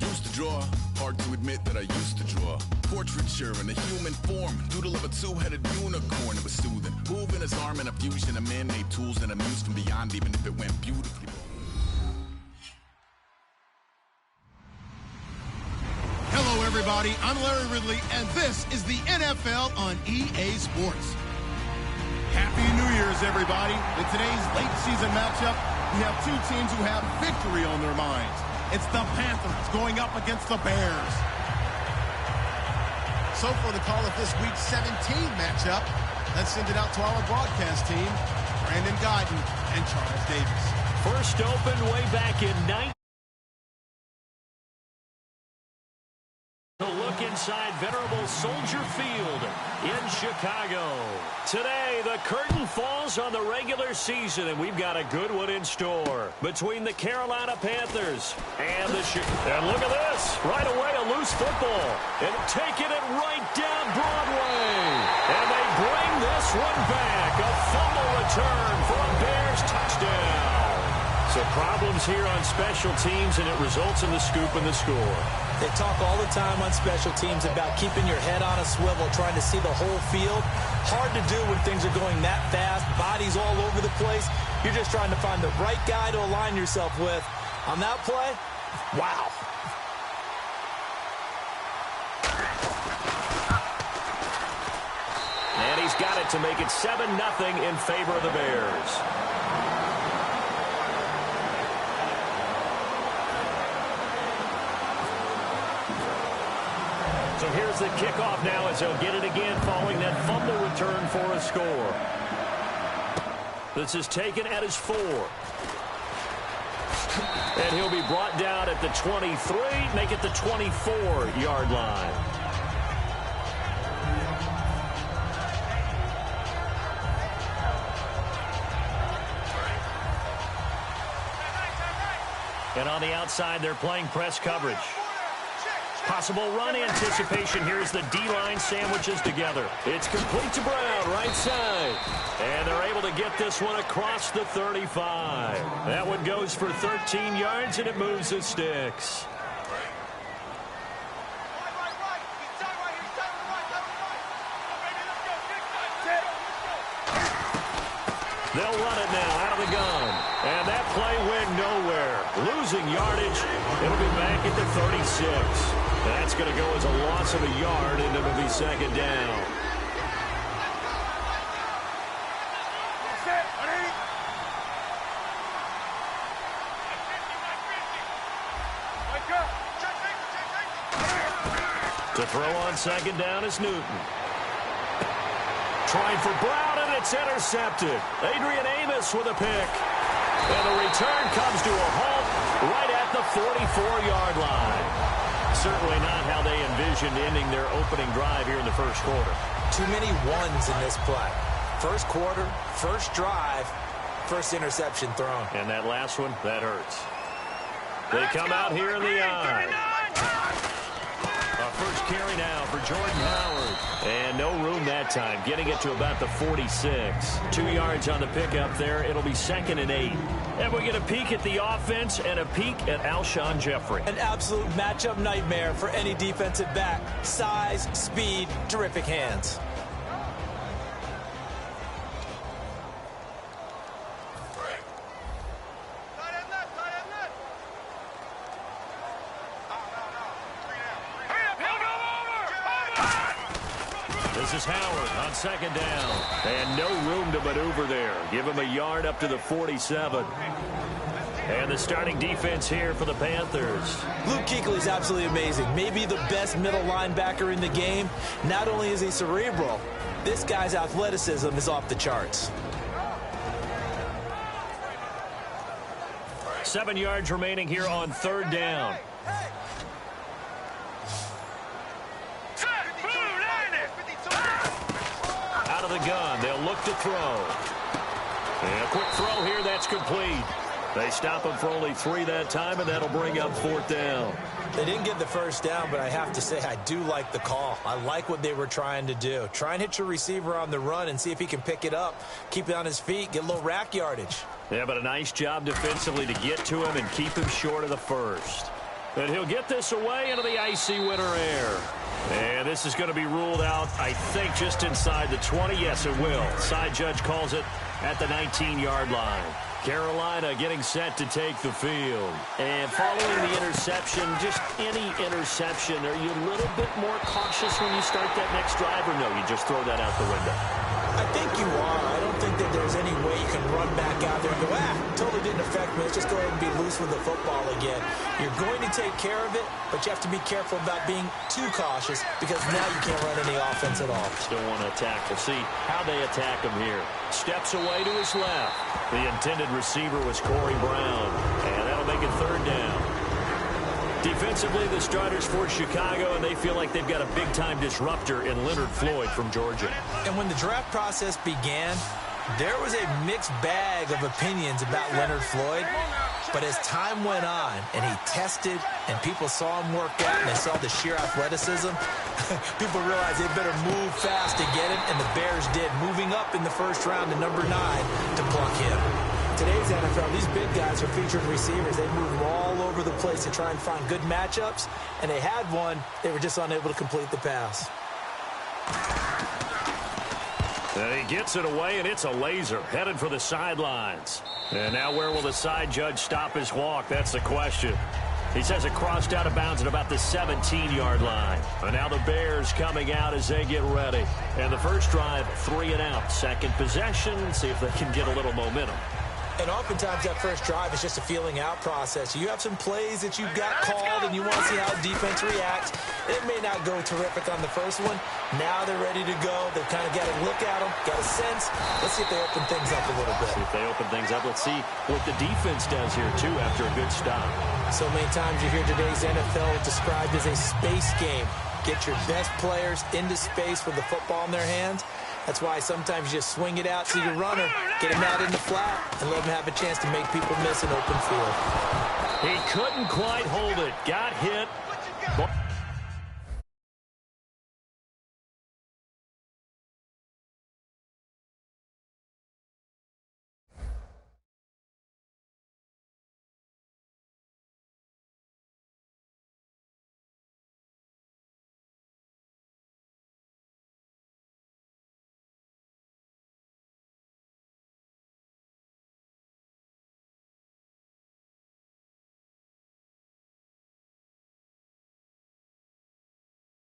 Used to draw, hard to admit that I used to draw. Portraiture in a human form, doodle of a two-headed unicorn. It was soothing, moving his arm in a fusion of man-made tools and amused from beyond, even if it went beautifully. Hello, everybody. I'm Larry Ridley, and this is the NFL on EA Sports. Happy New Year's, everybody. In today's late season matchup, we have two teams who have victory on their minds. It's the Panthers going up against the Bears. So for the call of this week's 17 matchup, let's send it out to our broadcast team, Brandon Guyton and Charles Davis. First opened way back in 19. To look inside venerable Soldier Field in Chicago. Today, the curtain falls on the regular season, and we've got a good one in store between the Carolina Panthers and the And look at this. Right away, a loose football. And taking it right down Broadway. And they bring this one back. A fumble return for a Bears touchdown. So problems here on special teams, and it results in the scoop and the score. They talk all the time on special teams about keeping your head on a swivel, trying to see the whole field. Hard to do when things are going that fast, bodies all over the place. You're just trying to find the right guy to align yourself with. On that play, wow. And he's got it to make it 7-0 in favor of the Bears. So here's the kickoff now as he'll get it again following that fumble return for a score. This is taken at his 4. And he'll be brought down at the 23, make it the 24-yard line. And on the outside, they're playing press coverage. Possible run anticipation. Here's the D-line sandwiches together. It's complete to Brown, right side. And they're able to get this one across the 35. That one goes for 13 yards, and it moves the sticks. They'll run it now out of the gun. And that play went nowhere. Losing yardage. It'll be back at the 36. That's going to go as a loss of a yard, and it'll be second down. To throw on second down is Newton. Trying for Brown, and it's intercepted. Adrian Amos with a pick. And the return comes to a halt right at the 44-yard line. Certainly not how they envisioned ending their opening drive here in the first quarter. Too many ones in this play. First quarter, first drive, first interception thrown. And that last one, that hurts. They come out here in the eye. First carry now for Jordan Howard. And no room that time, getting it to about the 46. 2 yards on the pickup there. It'll be 2nd and 8. And we get a peek at the offense and a peek at Alshon Jeffrey. An absolute matchup nightmare for any defensive back. Size, speed, terrific hands. This is Howard on second down. And no room to maneuver there. Give him a yard up to the 47. And the starting defense here for the Panthers. Luke Kuechly is absolutely amazing. Maybe the best middle linebacker in the game. Not only is he cerebral, this guy's athleticism is off the charts. 7 yards remaining here on third down. Out of the gun, they'll look to throw. And a quick throw here, that's complete. They stop him for only 3 that time, and that'll bring up 4th down. They didn't get the first down, but I have to say I do like the call. I like what they were trying to do. Try and hit your receiver on the run and see if he can pick it up, keep it on his feet, get a little rack yardage. Yeah, but a nice job defensively to get to him and keep him short of the first. And he'll get this away into the icy winter air. And this is going to be ruled out, I think, just inside the 20. Yes, it will. Side judge calls it at the 19-yard line. Carolina getting set to take the field. And following the interception, just any interception, are you a little bit more cautious when you start that next drive, or no, you just throw that out the window? I think you are. I don't think that there's any way you can run back out there and go, totally didn't affect me. Let's just go ahead and be loose with the football again. You're going to take care of it, but you have to be careful about being too cautious because now you can't run any offense at all. Still want to attack. We'll see how they attack him here. Steps away to his left. The intended receiver was Corey Brown, and that'll make it 3rd down. Defensively, the starters for Chicago, and they feel like they've got a big-time disruptor in Leonard Floyd from Georgia. And when the draft process began, there was a mixed bag of opinions about Leonard Floyd. But as time went on and he tested and people saw him work out and they saw the sheer athleticism, people realized they better move fast to get him, and the Bears did, moving up in the first round to number 9 to pluck him. Today's NFL, these big guys are featured receivers. They move them all over the place to try and find good matchups, and they had one. They were just unable to complete the pass. And he gets it away, and it's a laser headed for the sidelines. And now where will the side judge stop his walk? That's the question. He says it crossed out of bounds at about the 17-yard line. And now the Bears coming out as they get ready. And the first drive, 3 and out. Second possession, see if they can get a little momentum. And oftentimes that first drive is just a feeling out process. You have some plays that you've got called and you want to see how defense reacts. It may not go terrific on the first one. Now they're ready to go. They've kind of got a look at them, got a sense. Let's see if they open things up a little bit. See if they open things up. Let's see what the defense does here, too, after a good stop. So many times you hear today's NFL described as a space game. Get your best players into space with the football in their hands. That's why sometimes you just swing it out to your runner, get him out in the flat, and let him have a chance to make people miss an open field. He couldn't quite hold it. Got hit.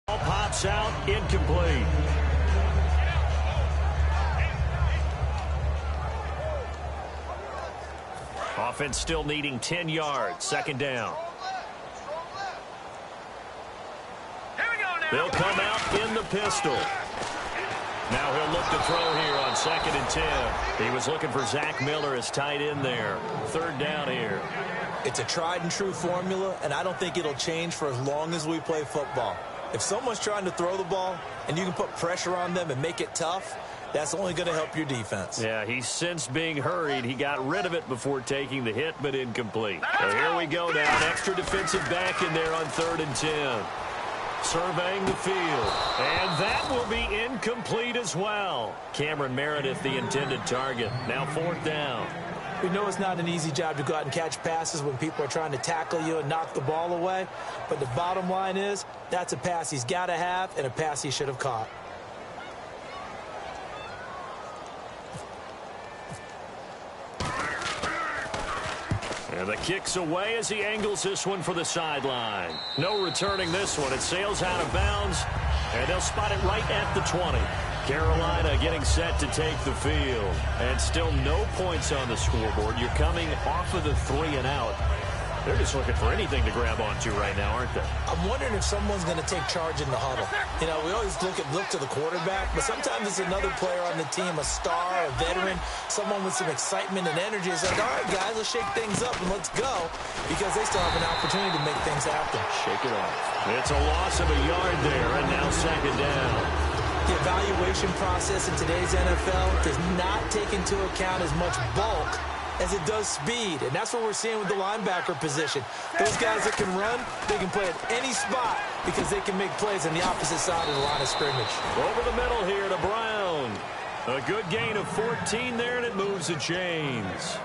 Ball pops out, incomplete. Offense still needing 10 yards. 2nd down. They'll come out in the pistol. Now he'll look to throw here on 2nd and 10. He was looking for Zach Miller as tight end there. 3rd down here. It's a tried and true formula, and I don't think it'll change for as long as we play football. If someone's trying to throw the ball and you can put pressure on them and make it tough, that's only going to help your defense. Yeah, he sensed being hurried. He got rid of it before taking the hit, but incomplete. So here we go now. An extra defensive back in there on 3rd and 10. Surveying the field. And that will be incomplete as well. Cameron Meredith, the intended target. Now 4th down. We know it's not an easy job to go out and catch passes when people are trying to tackle you and knock the ball away. But the bottom line is, that's a pass he's got to have and a pass he should have caught. And the kick's away as he angles this one for the sideline. No returning this one. It sails out of bounds, and they'll spot it right at the 20. Carolina getting set to take the field. And still no points on the scoreboard. You're coming off of the 3 and out. They're just looking for anything to grab onto right now, aren't they? I'm wondering if someone's going to take charge in the huddle. You know, we always look to the quarterback, but sometimes it's another player on the team, a star, a veteran, someone with some excitement and energy. It's like, all right, guys, let's shake things up and let's go, because they still have an opportunity to make things happen. Shake it off. It's a loss of a yard there, and now 2nd down. The evaluation process in today's NFL does not take into account as much bulk as it does speed, and that's what we're seeing with the linebacker position. Those guys that can run, they can play at any spot because they can make plays on the opposite side of the line of scrimmage. Over the middle here to Brown. A good gain of 14 there, and it moves the chains.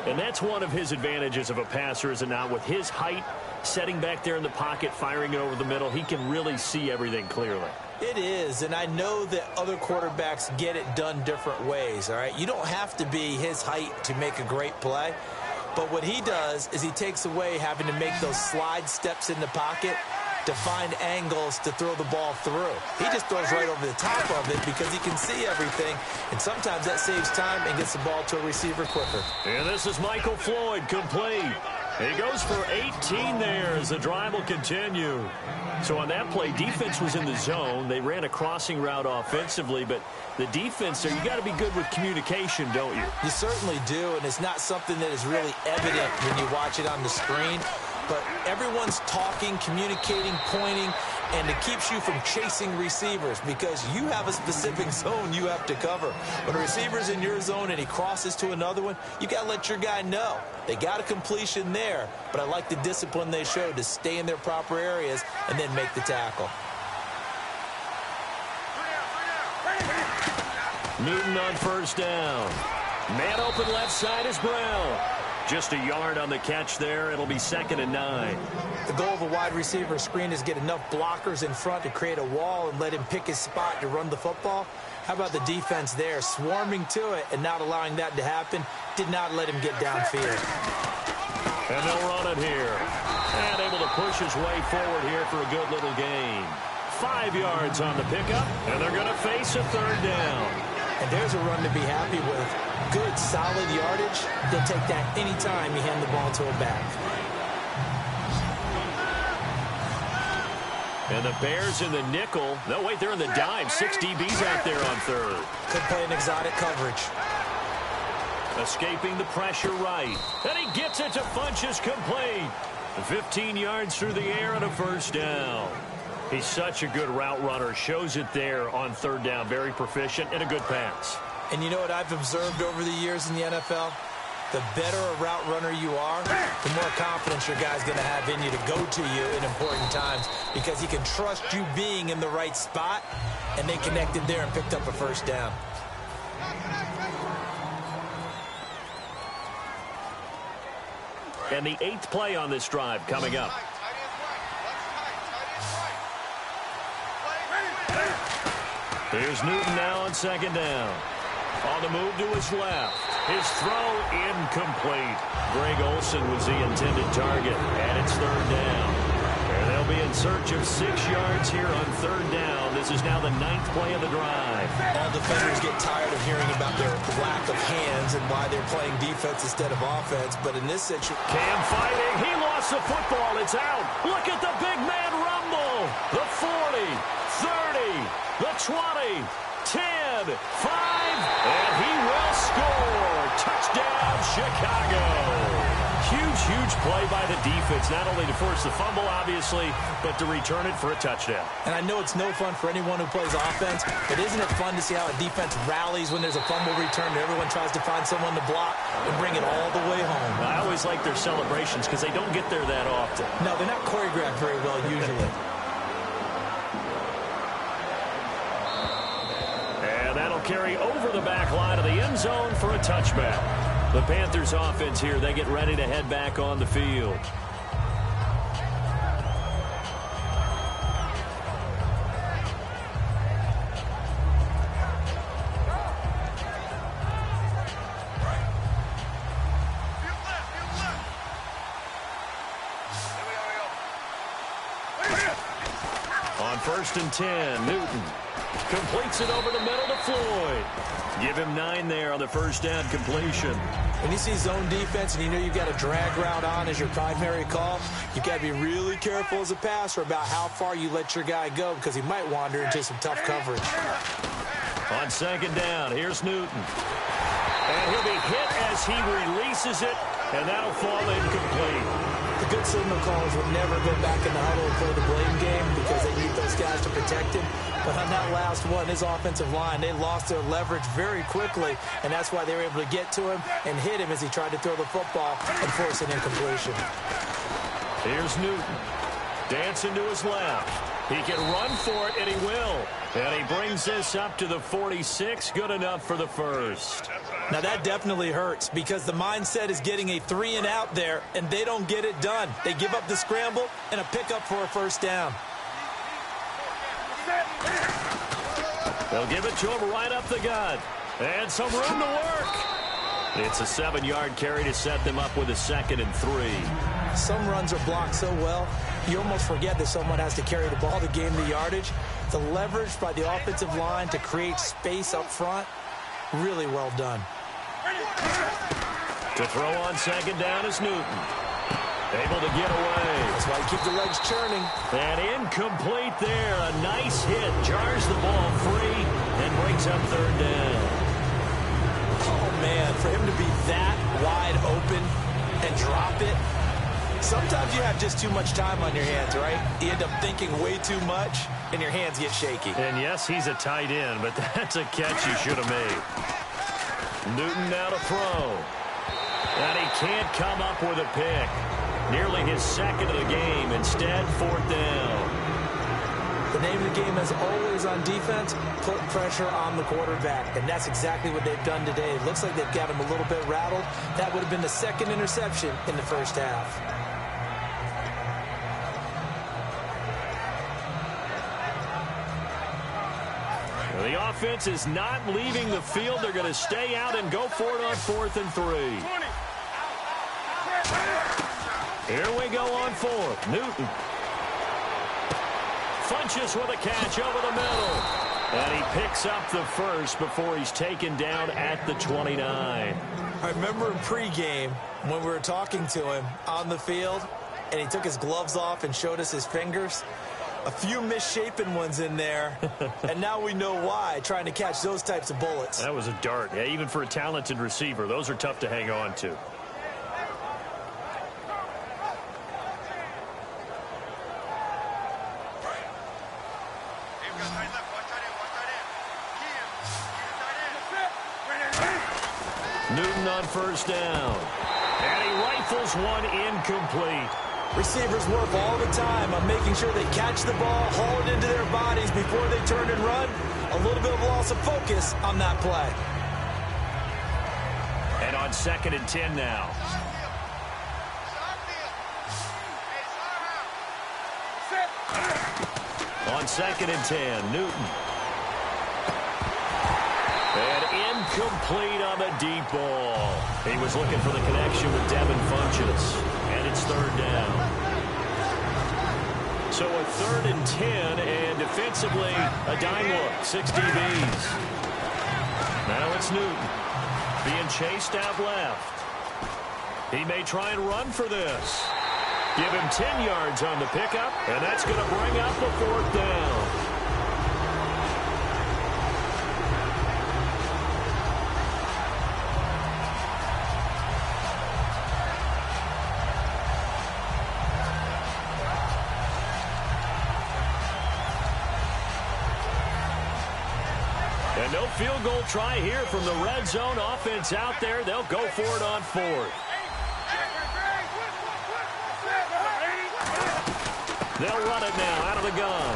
And that's one of his advantages of a passer, is it not? With his height, setting back there in the pocket, firing it over the middle, he can really see everything clearly. It is, and I know that other quarterbacks get it done different ways, all right? You don't have to be his height to make a great play, but what he does is he takes away having to make those slide steps in the pocket to find angles to throw the ball through. He just throws right over the top of it because he can see everything, and sometimes that saves time and gets the ball to a receiver quicker. And this is Michael Floyd, complete. He goes for 18 there as the drive will continue. So on that play, defense was in the zone. They ran a crossing route offensively, but the defense there, you got to be good with communication, don't you? You certainly do, and it's not something that is really evident when you watch it on the screen. But everyone's talking, communicating, pointing, and it keeps you from chasing receivers because you have a specific zone you have to cover. When a receiver's in your zone and he crosses to another one, you got to let your guy know. They got a completion there, but I like the discipline they showed to stay in their proper areas and then make the tackle. Newton on first down. Man open left side is Brown. Just a yard on the catch there. It'll be 2nd and 9. The goal of a wide receiver screen is get enough blockers in front to create a wall and let him pick his spot to run the football. How about the defense there, swarming to it and not allowing that to happen? Did not let him get downfield. And they'll run it here. And able to push his way forward here for a good little gain. 5 yards on the pickup, and they're going to face a 3rd down. And there's a run to be happy with. Good, solid yardage. They'll take that anytime you hand the ball to a back. And the Bears in the nickel. No, wait, they're in the dime. 6 DBs out there on 3rd. Could play an exotic coverage. Escaping the pressure right. And he gets it to Funchess, complete. 15 yards through the air and a 1st down. He's such a good route runner. Shows it there on 3rd down. Very proficient and a good pass. And you know what I've observed over the years in the NFL? The better a route runner you are, the more confidence your guy's going to have in you to go to you in important times because he can trust you being in the right spot, and they connected there and picked up a 1st down. And the 8th play on this drive coming up. Here's Newton now on 2nd down. On the move to his left. His throw incomplete. Greg Olsen was the intended target, and it's 3rd down. And they'll be in search of 6 yards here on 3rd down. This is now the 9th play of the drive. All defenders get tired of hearing about their lack of hands and why they're playing defense instead of offense. But in this situation, Cam fighting. He lost the football. It's out. Look at the big man rumble. The 40, 30, the 20, 10, 5, and he will score. Touchdown, Chicago. Huge play by the defense, not only to force the fumble, obviously, but to return it for a touchdown. And I know it's no fun for anyone who plays offense, but isn't it fun to see how a defense rallies when there's a fumble return and everyone tries to find someone to block and bring it all the way home? I always like their celebrations because they don't get there that often. No, they're not choreographed very well usually. And that'll carry over the back line of the end zone for a touchback. The Panthers offense here, they get ready to head back on the field. On 1st and 10, Newton completes it over the middle to Floyd. Give him 9 there on the 1st down completion. When you see zone defense and you know you've got a drag route on as your primary call, you've got to be really careful as a passer about how far you let your guy go because he might wander into some tough coverage. On 2nd down, here's Newton. And he'll be hit as he releases it and that'll fall incomplete. The good signal callers will never go back in the huddle and play the blame game because they need those guys to protect him. But on that last one, his offensive line, they lost their leverage very quickly, and that's why they were able to get to him and hit him as he tried to throw the football and force an incompletion. Here's Newton, dancing to his left. He can run for it, and he will. And he brings this up to the 46, good enough for the first. Now that definitely hurts because the mindset is getting a 3-and-out there, and they don't get it done. They give up the scramble and a pickup for a first down. They'll give it to him right up the gut. And some room to work. It's a 7-yard carry to set them up with a 2nd and 3. Some runs are blocked so well, you almost forget that someone has to carry the ball to gain the yardage. The leverage by the offensive line to create space up front, really well done. To throw on 2nd down is Newton. Able to get away. That's why you keep the legs churning. And incomplete there. A nice hit. Jars the ball free and brings up 3rd down. Oh, man, for him to be that wide open and drop it. Sometimes you have just too much time on your hands, right? You end up thinking way too much, and your hands get shaky. And yes, he's a tight end, but that's a catch he should have made. Newton now to throw. And he can't come up with a pick. Nearly his 2nd of the game. Instead, 4th down. The name of the game, as always on defense, put pressure on the quarterback. And that's exactly what they've done today. It looks like they've got him a little bit rattled. That would have been the 2nd interception in the first half. The offense is not leaving the field. They're going to stay out and go for it on 4th and 3. Here we go on 4th. Newton. Funches with a catch over the middle. And he picks up the first before he's taken down at the 29. I remember in pregame when we were talking to him on the field, and he took his gloves off and showed us his fingers. A few misshapen ones in there, and now we know why, trying to catch those types of bullets. That was a dart. Yeah, even for a talented receiver, those are tough to hang on to. Newton on 1st down. And he rifles one incomplete. Receivers work all the time on making sure they catch the ball, haul it into their bodies before they turn and run. A little bit of loss of focus on that play. And on 2nd and 10 now. On 2nd and 10, Newton. And incomplete on the deep ball. He was looking for the connection with Devin Funches. And it's 3rd down. So a 3rd and 10, and defensively, a dime look, 6 DBs. Now it's Newton being chased out left. He may try and run for this. Give him 10 yards on the pickup, and that's going to bring up a 4th down. And no field goal try here from the red zone offense out there. They'll go for it on 4th. They'll run it now out of the gun.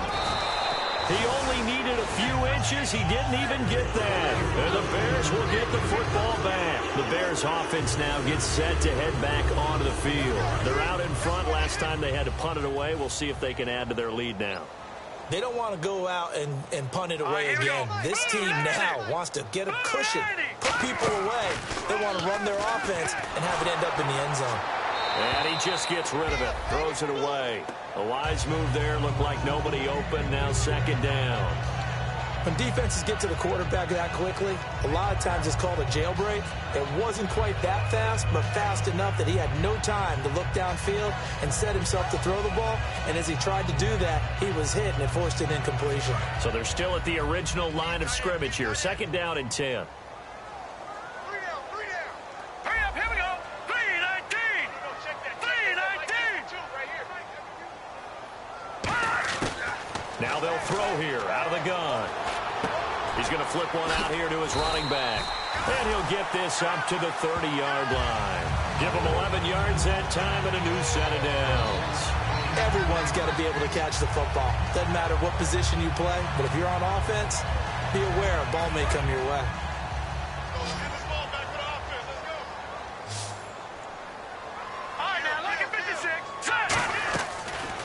He only needed a few inches. He didn't even get that. And the Bears will get the football back. The Bears offense now gets set to head back onto the field. They're out in front. Last time they had to punt it away. We'll see if they can add to their lead now. They don't want to go out and punt it away again. This team now wants to get a cushion, put people away. They want to run their offense and have it end up in the end zone. And he just gets rid of it, throws it away. A wise move there, looked like nobody open, now 2nd down. When defenses get to the quarterback that quickly, a lot of times it's called a jailbreak. It wasn't quite that fast, but fast enough that he had no time to look downfield and set himself to throw the ball. And as he tried to do that, he was hit, and it forced an incompletion. So they're still at the original line of scrimmage here. 2nd down and 10. Now they'll throw here out of the gun. He's going to flip one out here to his running back. And he'll get this up to the 30-yard line. Give him 11 yards that time and a new set of downs. Everyone's got to be able to catch the football. Doesn't matter what position you play, but if you're on offense, be aware a ball may come your way.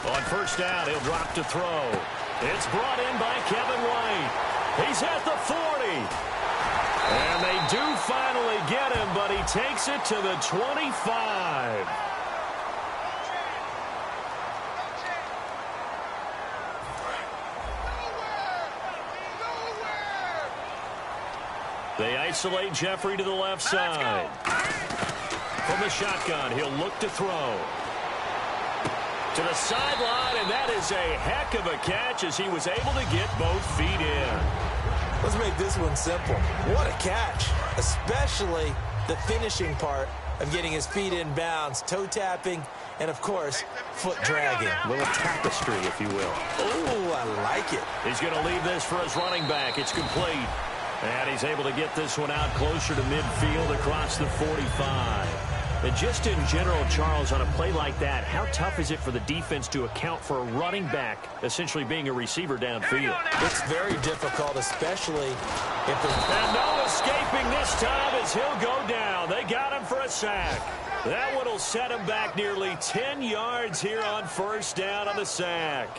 On first down, he'll drop to throw. It's brought in by Kevin White. He's at the 40. And they do finally get him, but he takes it to the 25. They isolate Jeffrey to the left side. From the shotgun, he'll look to throw. To the sideline, and that is a heck of a catch as he was able to get both feet in. Let's make this one simple. What a catch, especially the finishing part of getting his feet in bounds, toe tapping, and, of course, foot dragging. A little tapestry, if you will. Oh, I like it. He's going to leave this for his running back. It's complete. And he's able to get this one out closer to midfield across the 45. And just in general, Charles, on a play like that, how tough is it for the defense to account for a running back essentially being a receiver downfield? It's very difficult, especially if the... And no escaping this time as he'll go down. They got him for a sack. That one will set him back nearly 10 yards here on first down on the sack.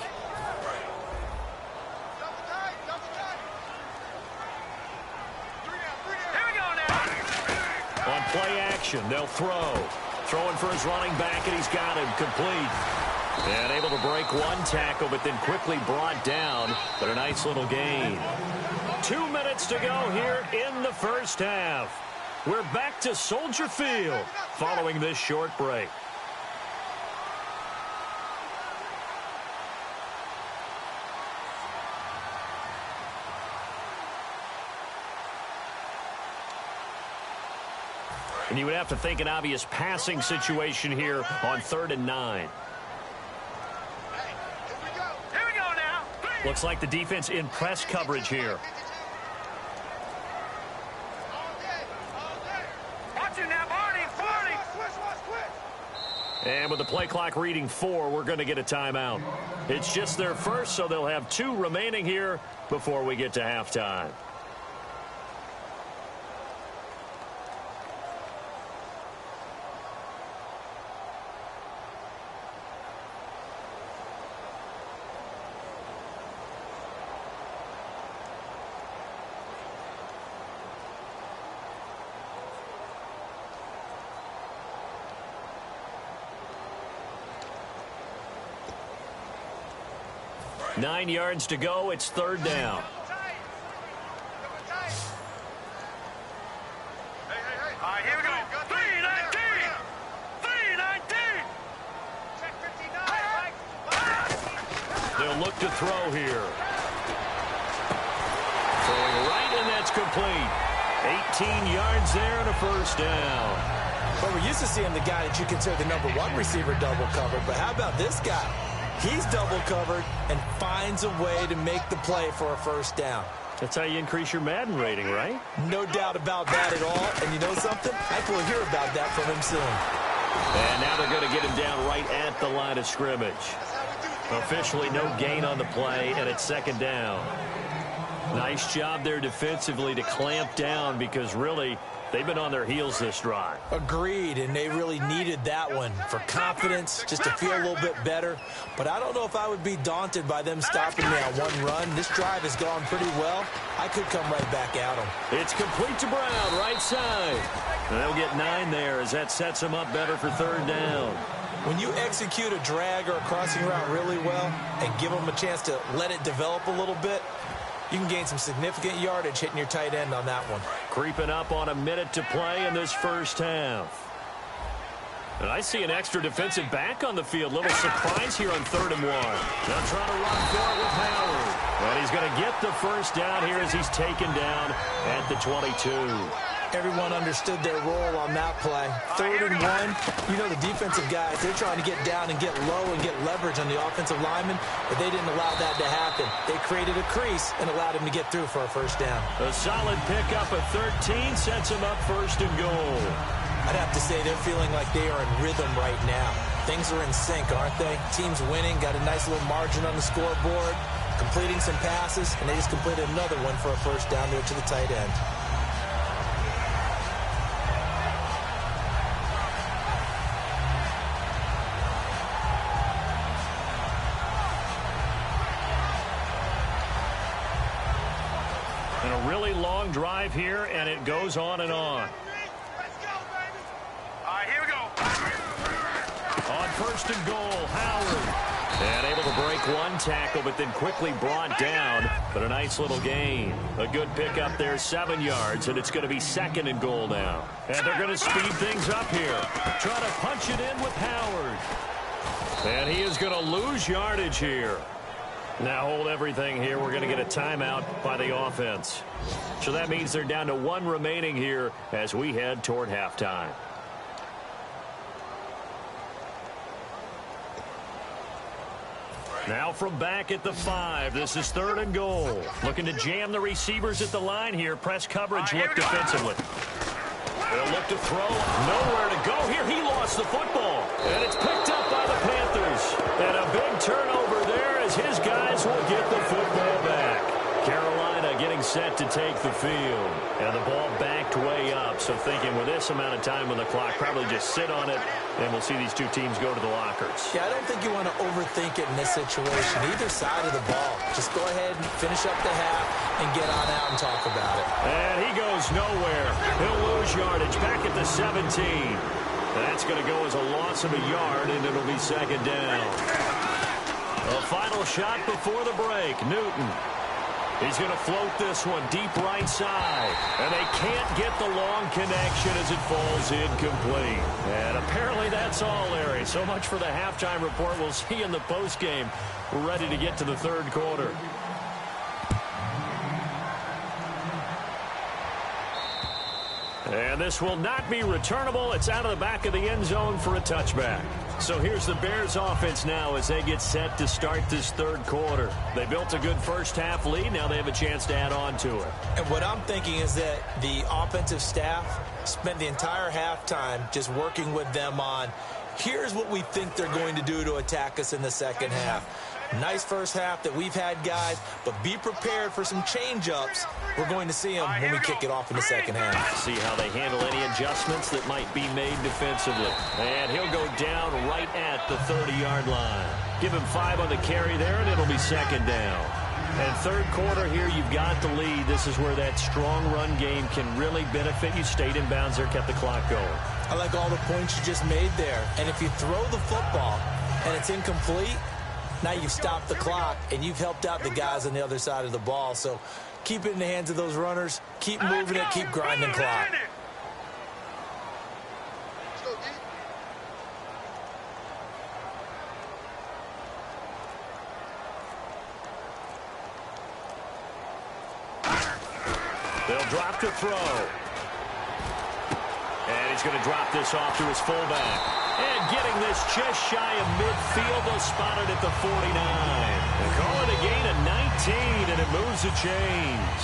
On play action, they'll throw. Throwing for his running back, and he's got him complete. And able to break one tackle, but then quickly brought down. But a nice little gain. 2 minutes to go here in the first half. We're back to Soldier Field following this short break. And you would have to think an obvious passing situation here on 3rd and 9. Here we go now. Looks like the defense in press coverage here. Watch it now, Barney. And with the play clock reading 4, we're going to get a timeout. It's just their first, so they'll have 2 remaining here before we get to halftime. Nine yards to go. It's 3rd down. All right, here we go. 319. 319. They'll look to throw here. Throwing right, and that's complete. 18 yards there and a first down. But we're used to seeing the guy that you consider the #1 receiver double covered. But how about this guy? He's double covered and finds a way to make the play for a first down. That's how you increase your Madden rating, right? No doubt about that at all. And you know something? I will hear about that from him soon. And now they're going to get him down right at the line of scrimmage. Officially no gain on the play, and it's 2nd down. Nice job there defensively to clamp down because really they've been on their heels this drive. Agreed, and they really needed that one for confidence, just to feel a little bit better. But I don't know if I would be daunted by them stopping me on one run. This drive has gone pretty well. I could come right back at them. It's complete to Brown, right side. And they'll get 9 there as that sets them up better for 3rd down. When you execute a drag or a crossing route really well and give them a chance to let it develop a little bit, you can gain some significant yardage hitting your tight end on that one. Creeping up on a minute to play in this first half. And I see an extra defensive back on the field. Little surprise here on 3rd and 1. They'll try to run for it with Howard. And he's going to get the first down here as he's taken down at the 22. Everyone understood their role on that play. 3rd and 1, you know the defensive guys, they're trying to get down and get low and get leverage on the offensive lineman, but they didn't allow that to happen. They created a crease and allowed him to get through for a first down. A solid pickup at 13 sets him up 1st and goal. I'd have to say they're feeling like they are in rhythm right now. Things are in sync, aren't they? Team's winning, got a nice little margin on the scoreboard, completing some passes, and they just completed another one for a first down to the tight end. And a really long drive here, and it goes on and on. Let's go, baby. All right, here we go. On 1st and goal, Howard. And able to break one tackle, but then quickly brought down. But a nice little gain. A good pickup there, 7 yards, and it's going to be 2nd and goal now. And they're going to speed things up here. Trying to punch it in with Howard. And he is going to lose yardage here. Now hold everything here. We're going to get a timeout by the offense. So that means they're down to 1 remaining here as we head toward halftime. Now from back at the 5, this is 3rd and goal. Looking to jam the receivers at the line here. Press coverage, look defensively. They'll look to throw. Nowhere to go here. He lost the football. And it's picked up by the Panthers. And a big turnover there as his guys will get the football back. Carolina getting set to take the field. And the ball backed way up. So thinking with this amount of time on the clock, probably just sit on it. And we'll see these two teams go to the lockers. Yeah, I don't think you want to overthink it in this situation. Either side of the ball. Just go ahead and finish up the half and get on out and talk about it. And he goes nowhere. He'll lose yardage back at the 17. That's going to go as a loss of a yard, and it'll be 2nd down. A final shot before the break. Newton. He's going to float this one deep right side. And they can't get the long connection as it falls incomplete. And apparently that's all, Larry. So much for the halftime report. We'll see you in the postgame. We're ready to get to the 3rd quarter. And this will not be returnable. It's out of the back of the end zone for a touchback. So here's the Bears offense now as they get set to start this 3rd quarter. They built a good first half lead. Now they have a chance to add on to it. And what I'm thinking is that the offensive staff spent the entire halftime just working with them on, here's what we think they're going to do to attack us in the 2nd half. Nice first half that we've had, guys, but be prepared for some change-ups. We're going to see them when we kick it off in the 2nd half. See how they handle any adjustments that might be made defensively. And he'll go down right at the 30-yard line. Give him 5 on the carry there, and it'll be 2nd down. And 3rd quarter here, you've got the lead. This is where that strong run game can really benefit you. Stayed in bounds there, kept the clock going. I like all the points you just made there. And if you throw the football and it's incomplete, now you've stopped the clock, and you've helped out the guys on the other side of the ball. So keep it in the hands of those runners. Keep moving it. Keep grinding clock. They'll drop to throw. And he's going to drop this off to his fullback. And getting this just shy of midfield, they'll spot it at the 49. And call it a gain of 19, and it moves the chains.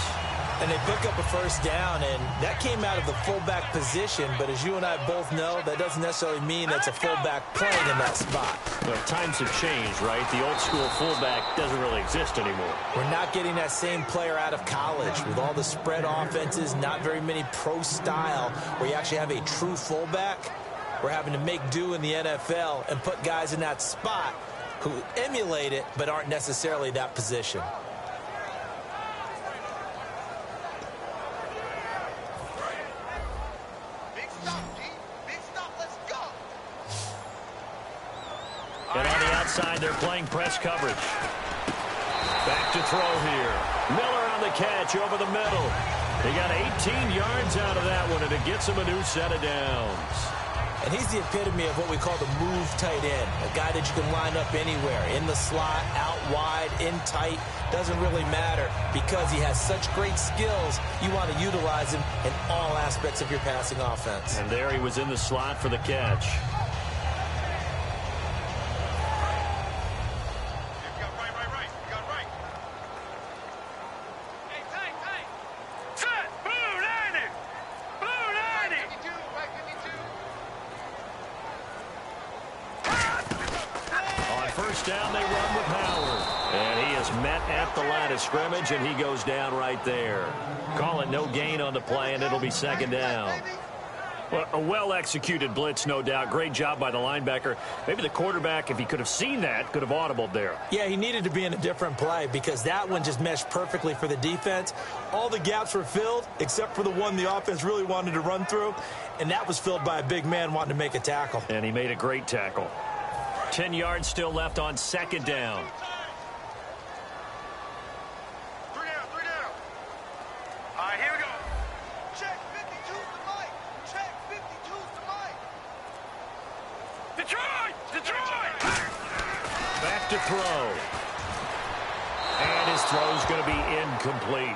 And they pick up a first down, and that came out of the fullback position. But as you and I both know, that doesn't necessarily mean that's a fullback playing in that spot. Well, times have changed, right? The old school fullback doesn't really exist anymore. We're not getting that same player out of college with all the spread offenses, not very many pro style where you actually have a true fullback. We're having to make do in the NFL and put guys in that spot who emulate it but aren't necessarily that position. And on the outside, they're playing press coverage. Back to throw here. Miller on the catch over the middle. He got 18 yards out of that one, and it gets him a new set of downs. And he's the epitome of what we call the move tight end, a guy that you can line up anywhere, in the slot, out wide, in tight, doesn't really matter because he has such great skills. You want to utilize him in all aspects of your passing offense. And there he was in the slot for the catch. Down they run with Howard. And he is met at the line of scrimmage, and he goes down right there. Call it no gain on the play, and it'll be second down. Well, a well-executed blitz, no doubt. Great job by the linebacker. Maybe the quarterback, if he could have seen that, could have audibled there. Yeah, he needed to be in a different play because that one just meshed perfectly for the defense. All the gaps were filled except for the one the offense really wanted to run through, and that was filled by a big man wanting to make a tackle. And he made a great tackle. 10 yards still left on second down. Three down. All right, here we go. Check 52's the mic. Check 52's the mic. Detroit! Back to throw. And his throw is going to be incomplete.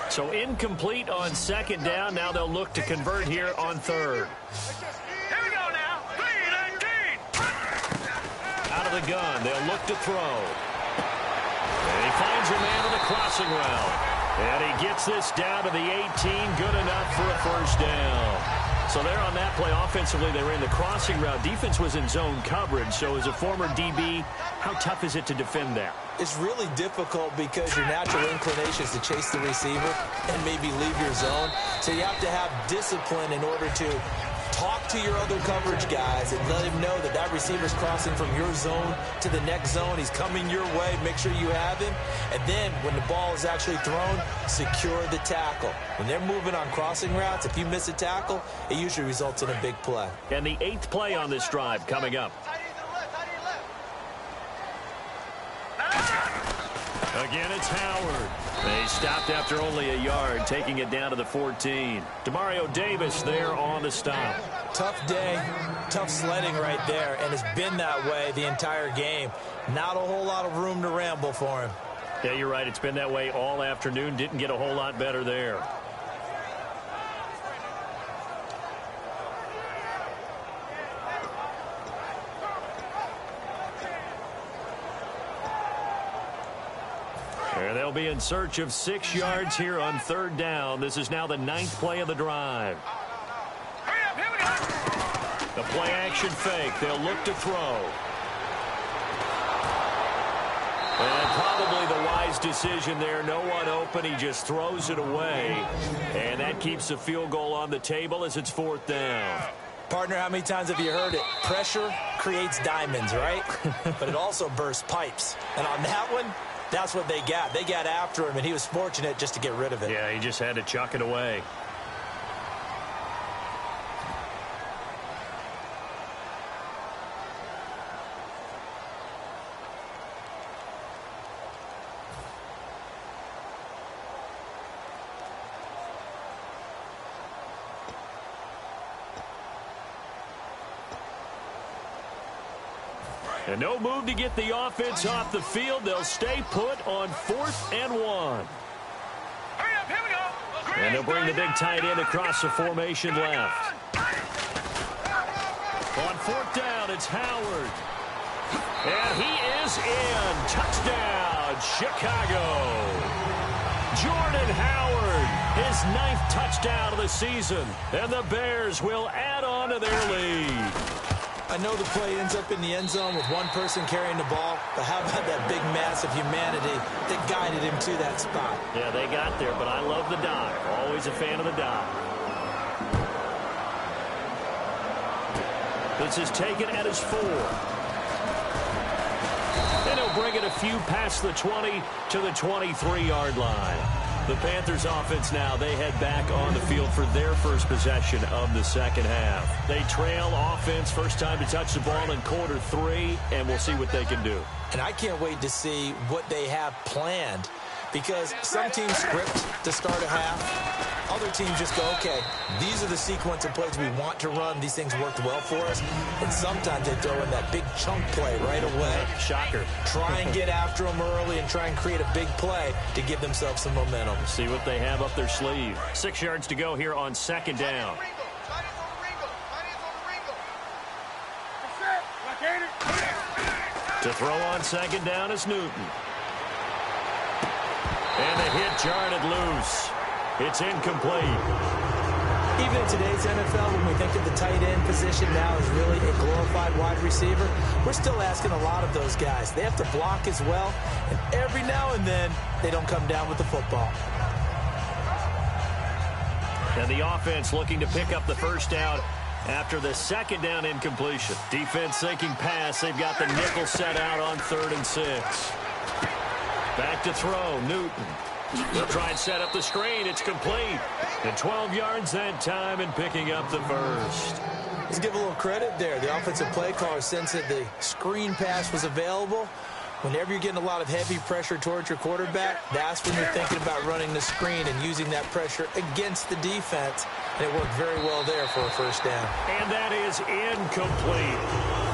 So incomplete on second down. Now they'll look to convert here on third. Here we go now. 3-19. Out of the gun. They'll look to throw. And he finds a man on the crossing route. And he gets this down to the 18. Good enough for a first down. So there on that play, offensively, they ran the crossing route. Defense was in zone coverage. So as a former DB, how tough is it to defend that? It's really difficult because your natural inclination is to chase the receiver and maybe leave your zone. So you have to have discipline in order to talk to your other coverage guys and let him know that that receiver's crossing from your zone to the next zone. He's coming your way. Make sure you have him. And then when the ball is actually thrown, secure the tackle. When they're moving on crossing routes, if you miss a tackle, it usually results in a big play. And the 8th play on this drive coming up. Again, it's Howard. They stopped after only a yard, taking it down to the 14. Demario Davis there on the stop. Tough day, tough sledding right there, and it's been that way the entire game. Not a whole lot of room to ramble for him. Yeah, you're right. It's been that way all afternoon. Didn't get a whole lot better there. And they'll be in search of 6 yards here on third down. This is now the 9th play of the drive. The play action fake. They'll look to throw. And probably the wise decision there. No one open. He just throws it away. And that keeps the field goal on the table as it's 4th down. Partner, how many times have you heard it? Pressure creates diamonds, right? But it also bursts pipes. And on that one, that's what they got. They got after him, and he was fortunate just to get rid of it. Yeah, he just had to chuck it away. And no move to get the offense off the field. They'll stay put on 4th and 1. Hurry up, here we go. And they'll bring the big tight end across the formation left. On 4th down, it's Howard. And he is in. Touchdown, Chicago. Jordan Howard, his 9th touchdown of the season. And the Bears will add on to their lead. I know the play ends up in the end zone with one person carrying the ball, but how about that big mass of humanity that guided him to that spot? Yeah, they got there, but I love the dive. Always a fan of the dive. The distance is taken at his 4. And he'll bring it a few past the 20 to the 23-yard line. The Panthers offense now, they head back on the field for their first possession of the second half. They trail offense, first time to touch the ball in quarter 3, and we'll see what they can do. And I can't wait to see what they have planned, because some teams script to start a half. Other teams just go, okay, these are the sequence of plays we want to run. These things worked well for us. And sometimes they throw in that big chunk play right away. Shocker. Try and get after them early and try and create a big play to give themselves some momentum. See what they have up their sleeve. 6 yards to go here on second down. To throw on second down is Newton. And the hit jarred it loose. It's incomplete. Even in today's NFL, when we think of the tight end position now as really a glorified wide receiver, we're still asking a lot of those guys. They have to block as well, and every now and then, they don't come down with the football. And the offense looking to pick up the first down after the second down incompletion. Defense thinking pass. They've got the nickel set out on 3rd and 6. Back to throw, Newton. They'll try and set up the screen. It's complete. And 12 yards that time and picking up the first. Let's give a little credit there. The offensive play caller sensed that the screen pass was available. Whenever you're getting a lot of heavy pressure towards your quarterback, that's when you're thinking about running the screen and using that pressure against the defense. And it worked very well there for a first down. And that is incomplete.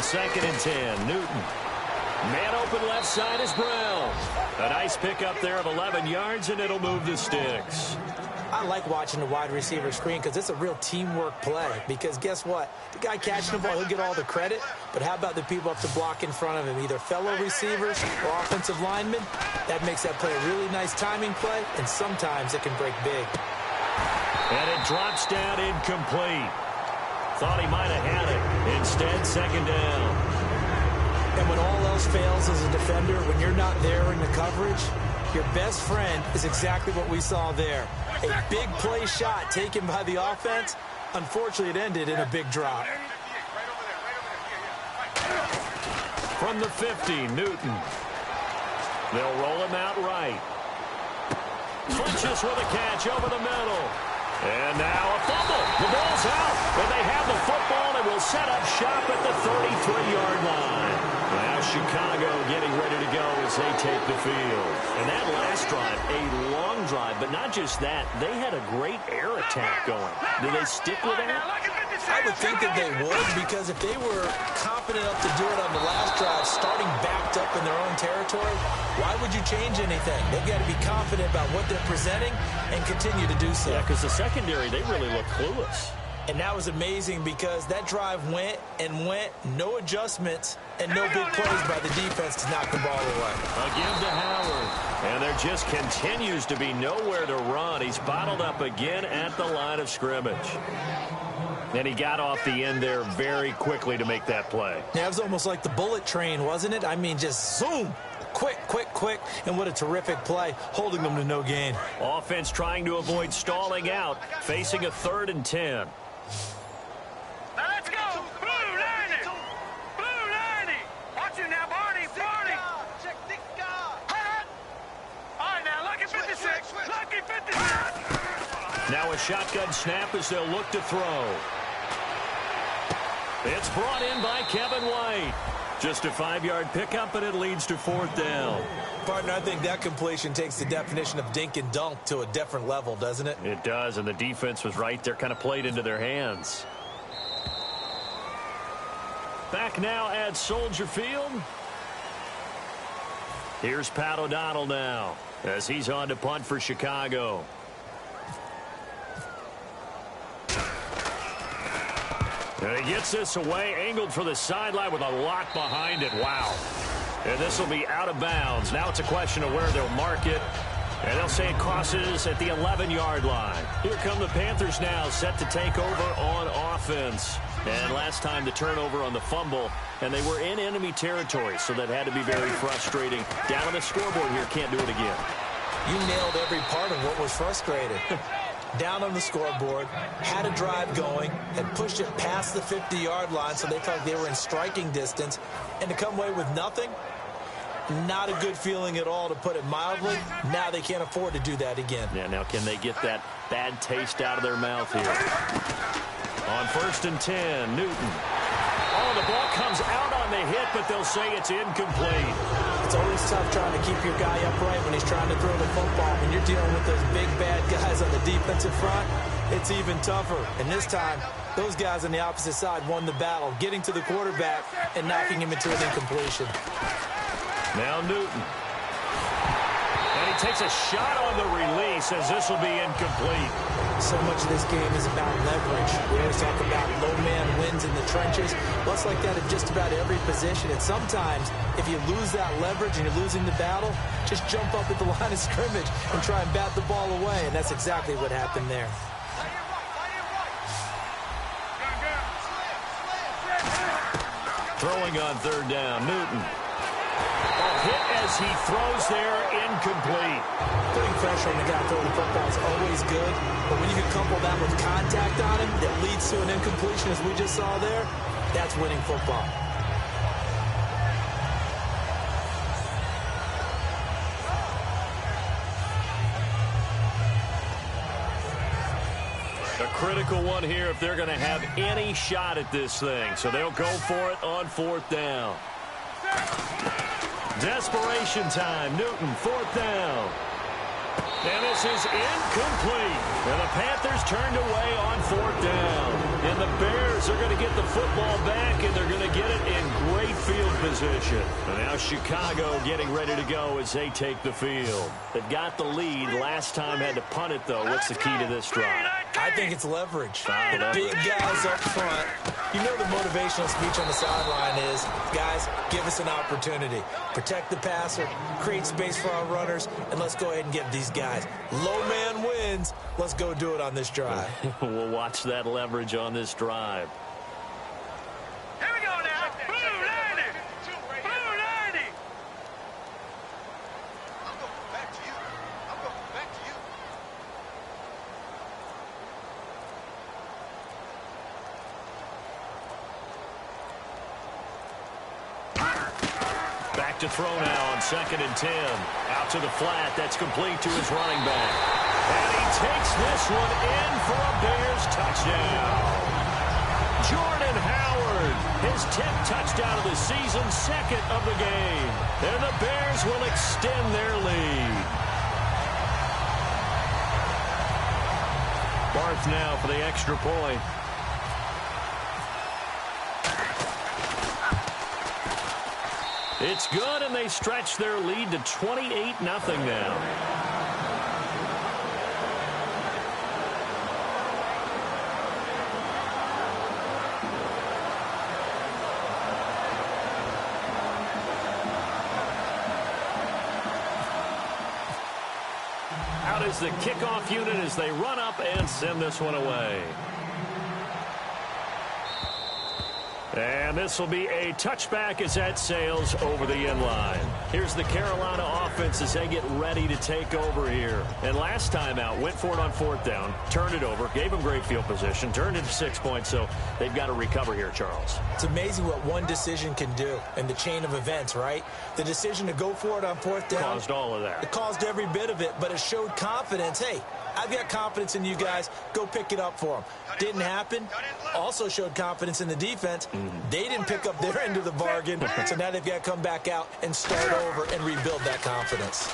Second and 10, Newton. Man open left side is Brown. A nice pickup there of 11 yards, and it'll move the sticks. I like watching the wide receiver screen because it's a real teamwork play. Because guess what? The guy catching the ball, he'll get all the credit. But how about the people up to block in front of him? Either fellow receivers or offensive linemen. That makes that play a really nice timing play, and sometimes it can break big. And it drops down incomplete. Thought he might have had it. Instead, second down. And when all else fails as a defender, when you're not there in the coverage, your best friend is exactly what we saw there. A big play shot taken by the offense. Unfortunately, it ended in a big drop. From the 50, Newton. They'll roll him out right. Clinches with a catch over the middle. And now a fumble. The ball's out. And they have the football and will set up shop at the 33-yard line. Now Chicago getting ready to go as they take the field. And that last drive, a long drive, but not just that. They had a great air attack going. Do they stick with that? I would think that they would, because if they were confident enough to do it on the last drive, starting backed up in their own territory, why would you change anything? They've got to be confident about what they're presenting and continue to do so. Yeah, because the secondary, they really look clueless. And that was amazing because that drive went and went, no adjustments, and no big plays by the defense to knock the ball away. A give to Howard. And there just continues to be nowhere to run. He's bottled up again at the line of scrimmage. And he got off the end there very quickly to make that play. Yeah, it was almost like the bullet train, wasn't it? I mean, just zoom. Quick, quick, quick. And what a terrific play, holding them to no gain. Offense trying to avoid stalling out, facing a 3rd and 10. Now let's go. Blue 90. Blue 90. Watch it now, Barney. Barney. Check this guy. All right, now look at 56. Look at 56. Now a shotgun snap as they'll look to throw. It's brought in by Kevin White. Just a 5-yard pickup, and it leads to 4th down. Partner, I think that completion takes the definition of dink and dunk to a different level, doesn't it? It does, and the defense was right there, kind of played into their hands. Back now at Soldier Field. Here's Pat O'Donnell now as he's on to punt for Chicago. And he gets this away, angled for the sideline with a lot behind it. Wow. And this will be out of bounds. Now it's a question of where they'll mark it. And they'll say it crosses at the 11-yard line. Here come the Panthers now, set to take over on offense. And last time the turnover on the fumble, and they were in enemy territory, so that had to be very frustrating. Down on the scoreboard here, can't do it again. You nailed every part of what was frustrating. Down on the scoreboard, had a drive going, had pushed it past the 50-yard line, so they felt like they were in striking distance, and to come away with nothing, not a good feeling at all, to put it mildly. Now they can't afford to do that again. Yeah, now can they get that bad taste out of their mouth here? On 1st and 10, Newton. Oh, the ball comes out on the hit, but they'll say it's incomplete. It's always tough trying to keep your guy upright when he's trying to throw the football. When you're dealing with those big, bad guys on the defensive front, it's even tougher. And this time, those guys on the opposite side won the battle, getting to the quarterback and knocking him into an incompletion. Now Newton. And he takes a shot on the release, as this will be incomplete. So much of this game is about leverage. We always talk about low man wins in the trenches. Well, it's like that at just about every position. And sometimes, if you lose that leverage and you're losing the battle, just jump up at the line of scrimmage and try and bat the ball away. And that's exactly what happened there. Throwing on 3rd down, Newton. Hit as he throws there, incomplete. Putting pressure on the guy throwing the football is always good, but when you can couple that with contact on him that leads to an incompletion, as we just saw there, that's winning football. A critical one here if they're going to have any shot at this thing, so they'll go for it on 4th down. Desperation time. Newton, 4th down. And this is incomplete. And the Panthers turned away on 4th down. And the Bears are going to get the football back, and they're going to get it in great field position. And now Chicago getting ready to go as they take the field. They've got the lead. Last time had to punt it, though. What's the key to this drive? I think it's leverage. The big guys up front. You know the motivational speech on the sideline is, guys, give us an opportunity. Protect the passer, create space for our runners, and let's go ahead and get these guys. Low man wins. Let's go do it on this drive. We'll watch that leverage on this drive. Here we go now. Blue 90. Blue 90. I'm going back to you. I'm going back to you. Back to throw now on 2nd and 10. Out to the flat. That's complete to his running back. And he takes this one in for a Bears touchdown. Jordan Howard, his 10th touchdown of the season, 2nd of the game. And the Bears will extend their lead. Barth now for the extra point. It's good, and they stretch their lead to 28-0 now. Out is the kickoff unit as they run up and send this one away. And this will be a touchback as that sails over the end line. Here's the Carolina offense as they get ready to take over here. And last time out, went for it on 4th down, turned it over, gave them great field position, turned it to 6 points, so they've got to recover here, Charles. It's amazing what one decision can do in the chain of events, right? The decision to go for it on 4th down. Caused all of that. It caused every bit of it, but it showed confidence. Hey, I've got confidence in you guys. Go pick it up for them. Didn't happen. Also showed confidence in the defense. They didn't pick up their end of the bargain, so now they've got to come back out and start over and rebuild that confidence.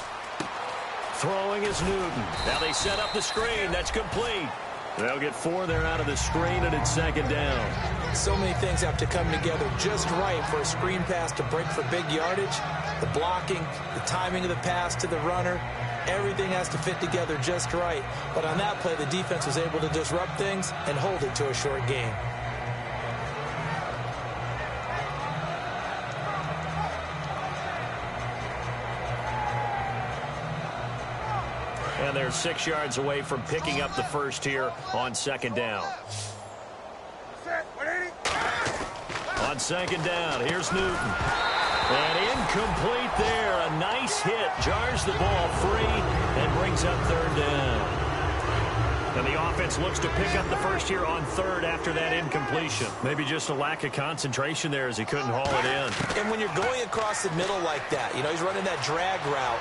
Throwing is Newton. Now they set up the screen. That's complete. They'll get 4 there out of the screen, and it's 2nd down. So many things have to come together just right for a screen pass to break for big yardage. The blocking, the timing of the pass to the runner, everything has to fit together just right. But on that play, the defense was able to disrupt things and hold it to a short game. And they're 6 yards away from picking up the first here on second down. On second down, here's Newton. And incomplete there. A nice hit. Jars the ball free and brings up third down. And the offense looks to pick up the first here on third after that incompletion. Maybe just a lack of concentration there as he couldn't haul it in. And when you're going across the middle like that, you know, he's running that drag route,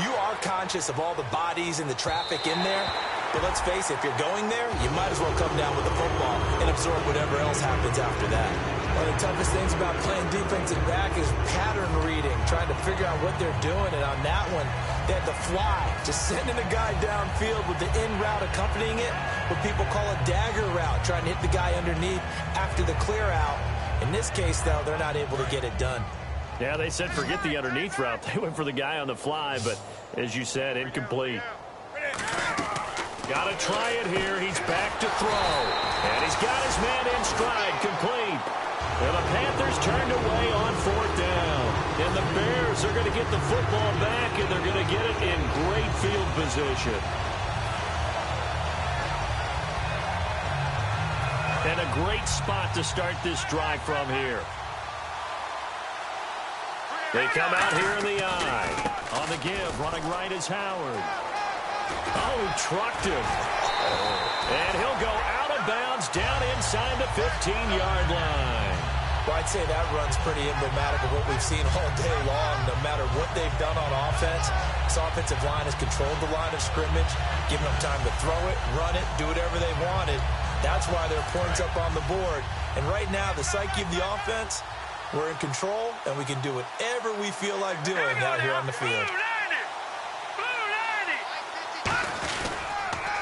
you are conscious of all the bodies and the traffic in there. But let's face it, if you're going there, you might as well come down with the football and absorb whatever else happens after that. One of the toughest things about playing defensive back is pattern reading, trying to figure out what they're doing. And on that one, they had the fly, just sending a guy downfield with the in route accompanying it, what people call a dagger route, trying to hit the guy underneath after the clear out. In this case, though, they're not able to get it done. Yeah, they said forget the underneath route. They went for the guy on the fly, but as you said, incomplete. Got to try it here. He's back to throw. And he's got his man in stride, complete. And the Panthers turned away on fourth down. And the Bears are going to get the football back, and they're going to get it in great field position. And a great spot to start this drive from here. They come out here in the eye. On the give, running right is Howard. Oh, trucked him. And he'll go out of bounds down inside the 15-yard line. Well, I'd say that run's pretty emblematic of what we've seen all day long. No matter what they've done on offense, this offensive line has controlled the line of scrimmage, given them time to throw it, run it, do whatever they wanted. That's why there are points up on the board. And right now, the psyche of the offense, we're in control, and we can do whatever we feel like doing out here on the field.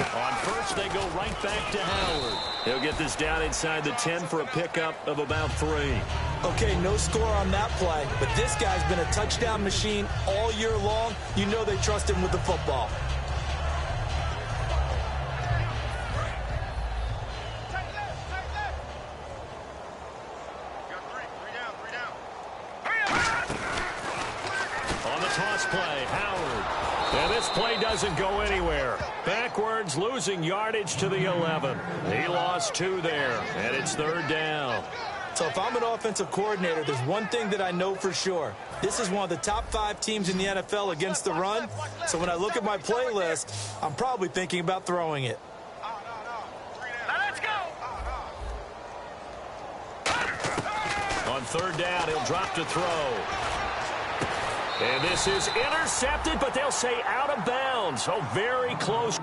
On first, they go right back to Howard. He'll get this down inside the 10 for a pickup of about 3. Okay, no score on that play, but this guy's been a touchdown machine all year long. You know they trust him with the football. Play, Howard. And this play doesn't go anywhere. Backwards, losing yardage to the 11. He lost 2 there, and it's third down. So if I'm an offensive coordinator, there's one thing that I know for sure. This is one of the top 5 teams in the NFL against the run. So when I look at my playlist, I'm probably thinking about throwing it. Let's go. On third down, he'll drop to throw. And this is intercepted, but they'll say out of bounds. Oh, very close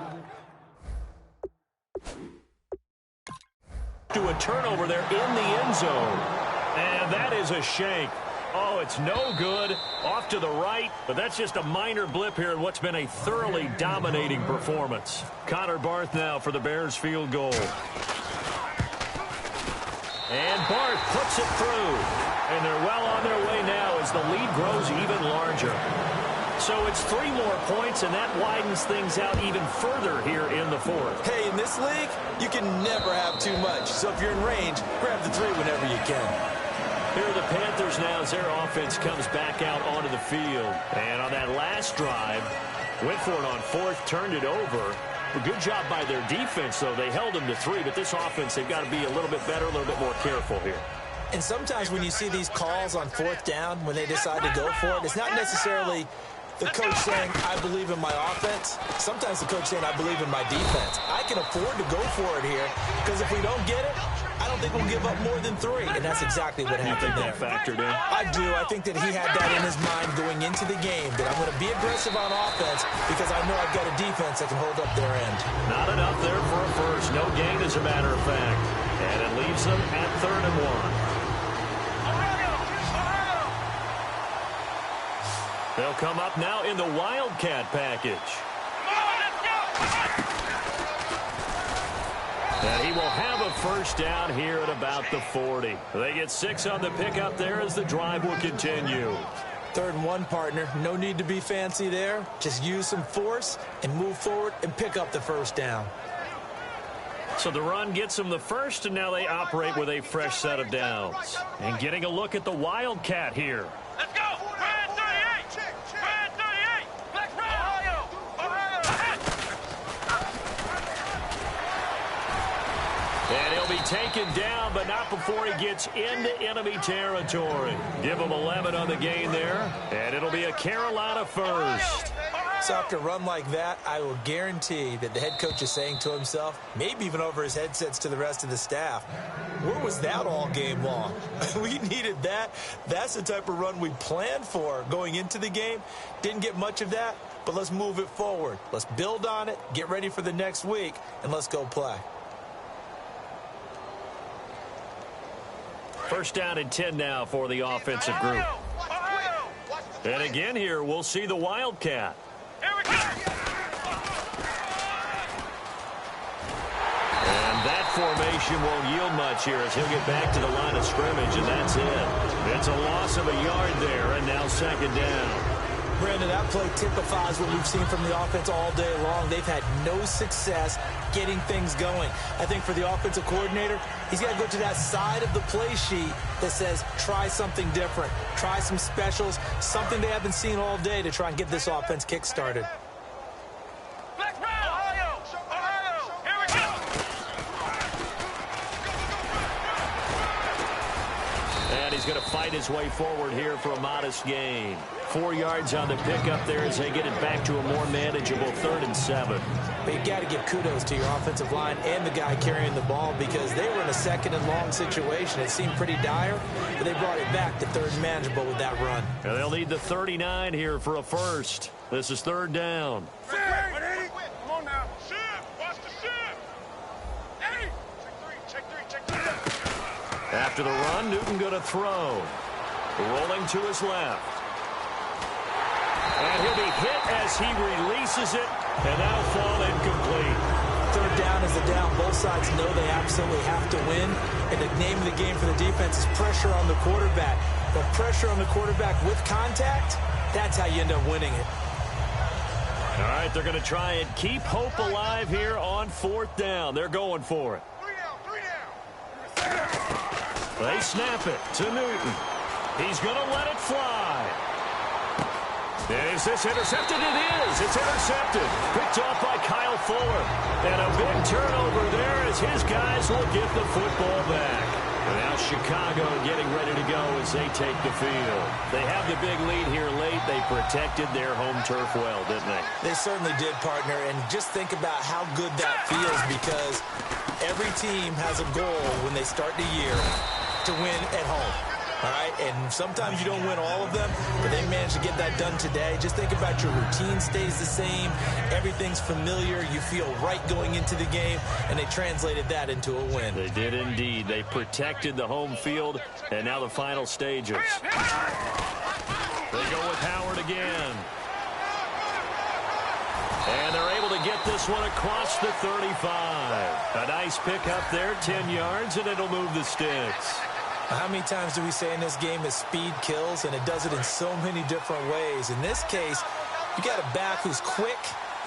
to a turnover there in the end zone. And that is a shank. Oh, it's no good. Off to the right, but that's just a minor blip here in what's been a thoroughly dominating performance. Connor Barth now for the Bears field goal. And Barth puts it through. And they're well on their way now as the lead grows even larger. So it's 3 more points, and that widens things out even further here in the fourth. Hey, in this league, you can never have too much. So if you're in range, grab the 3 whenever you can. Here are the Panthers now as their offense comes back out onto the field. And on that last drive, went for it on fourth, turned it over. A good job by their defense, though. They held them to 3, but this offense, they've got to be a little bit better, a little bit more careful here. And sometimes when you see these calls on fourth down, when they decide to go for it, it's not necessarily the coach saying, I believe in my offense. Sometimes the coach saying, I believe in my defense. I can afford to go for it here because if we don't get it, I don't think we'll give up more than 3. And that's exactly what happened there. Factored in? I do. I think that he had that in his mind going into the game, that I'm going to be aggressive on offense because I know I've got a defense that can hold up their end. Not enough there for a first. No gain, as a matter of fact. And it leaves them at 3rd and 1. They'll come up now in the Wildcat package. And he will have a first down here at about the 40. They get 6 on the pickup there as the drive will continue. 3rd and 1, partner. No need to be fancy there. Just use some force and move forward and pick up the first down. So the run gets them the first, and now they operate with a fresh set of downs. And getting a look at the Wildcat here. Let's go. Red 38. Red 38. Let's run. Ohio. taken down, but not before he gets into enemy territory. Give him 11 on the gain there, and it'll be a Carolina first. So after a run like that, I will guarantee that the head coach is saying to himself, maybe even over his headsets to the rest of the staff, where was that all game long? We needed that. That's the type of run we planned for going into the game. Didn't get much of that, but let's move it forward. Let's build on it, get ready for the next week, and let's go play. First down and 10 now for the offensive group. And again here, we'll see the Wildcat. And that formation won't yield much here as he'll get back to the line of scrimmage, and that's it. It's a loss of a yard there, and now second down. Brandon, that play typifies what we've seen from the offense all day long. They've had no success getting things going. I think for the offensive coordinator, he's got to go to that side of the play sheet that says, try something different. Try some specials, something they haven't seen all day to try and get this offense kick-started. And he's going to fight his way forward here for a modest gain. 4 yards on the pickup there as they get it back to a more manageable 3rd and 7. But you got to give kudos to your offensive line and the guy carrying the ball because they were in a 2nd and long situation. It seemed pretty dire, but they brought it back to 3rd and manageable with that run. And they'll need the 39 here for a first. This is 3rd down. Come on now. Shift. Watch the shift. Hey. Check three. After the run, Newton going to throw. Rolling to his left. And he'll be hit as he releases it, and that'll fall incomplete. 3rd down is a down. Both sides know they absolutely have to win, and the name of the game for the defense is pressure on the quarterback. But pressure on the quarterback with contact, that's how you end up winning it. All right, they're going to try and keep hope alive here on 4th down. They're going for it. 3 down. They snap it to Newton. He's going to let it fly. Is this intercepted? It is. It's intercepted. Picked off by Kyle Fuller. And a big turnover there as his guys will get the football back. And now Chicago getting ready to go as they take the field. They have the big lead here late. They protected their home turf well, didn't they? They certainly did, partner. And just think about how good that feels because every team has a goal when they start the year to win at home. All right, and sometimes you don't win all of them, but they managed to get that done today. Just think about your routine stays the same. Everything's familiar. You feel right going into the game, and they translated that into a win. They did indeed. They protected the home field, and now the final stages. They go with Howard again. And they're able to get this one across the 35. A nice pickup there, 10 yards, and it'll move the sticks. How many times do we say in this game that speed kills, and it does it in so many different ways? In this case, you got a back who's quick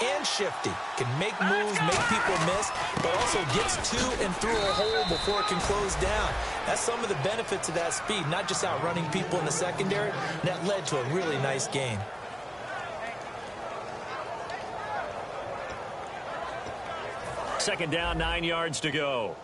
and shifty, can make moves, make people miss, but also gets to and through a hole before it can close down. That's some of the benefits of that speed, not just outrunning people in the secondary, and that led to a really nice gain. Second down, 9 yards to go.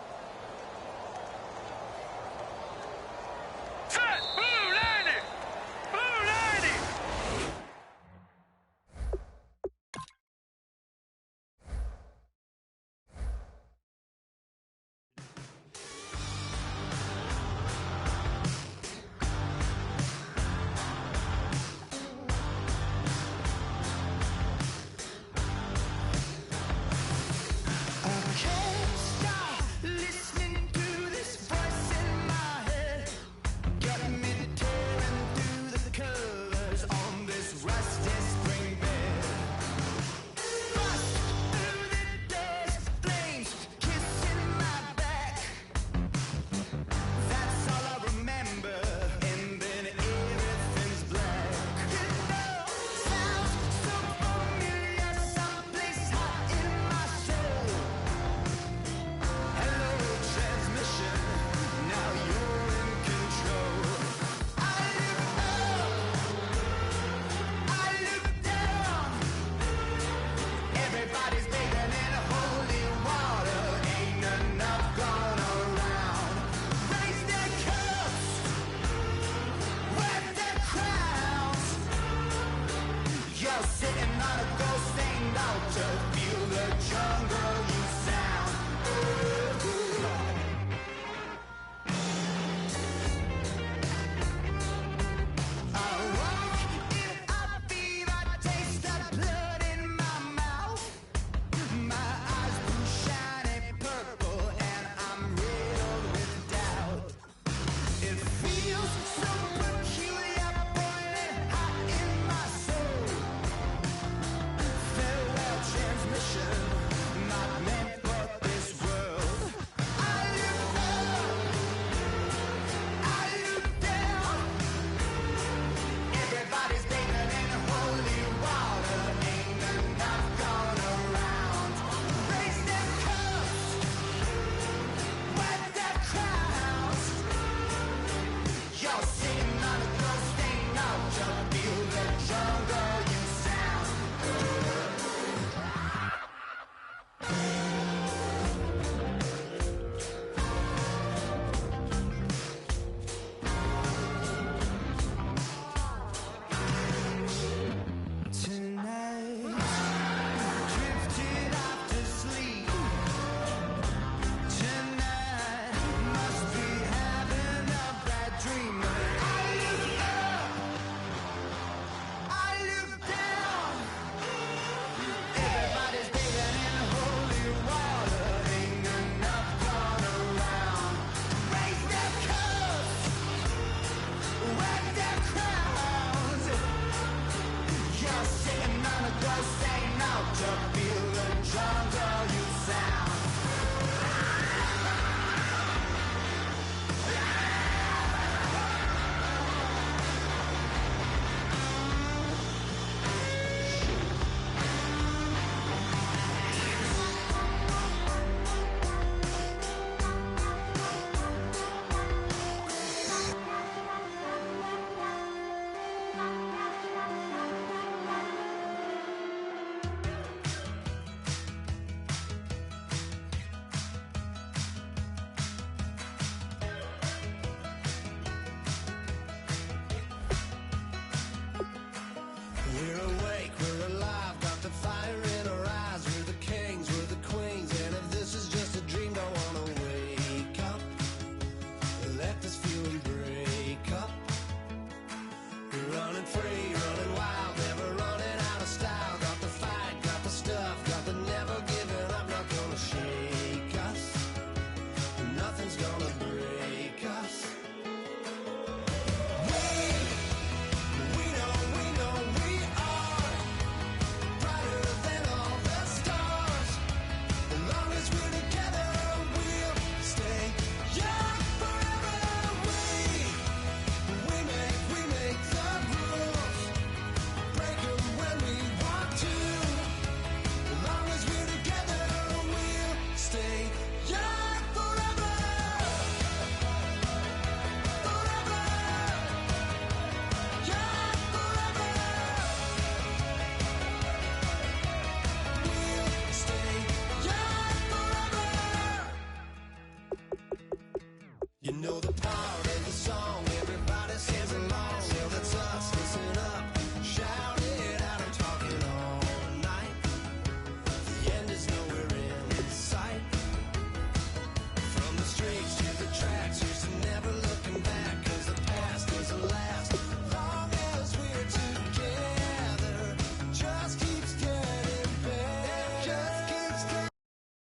We're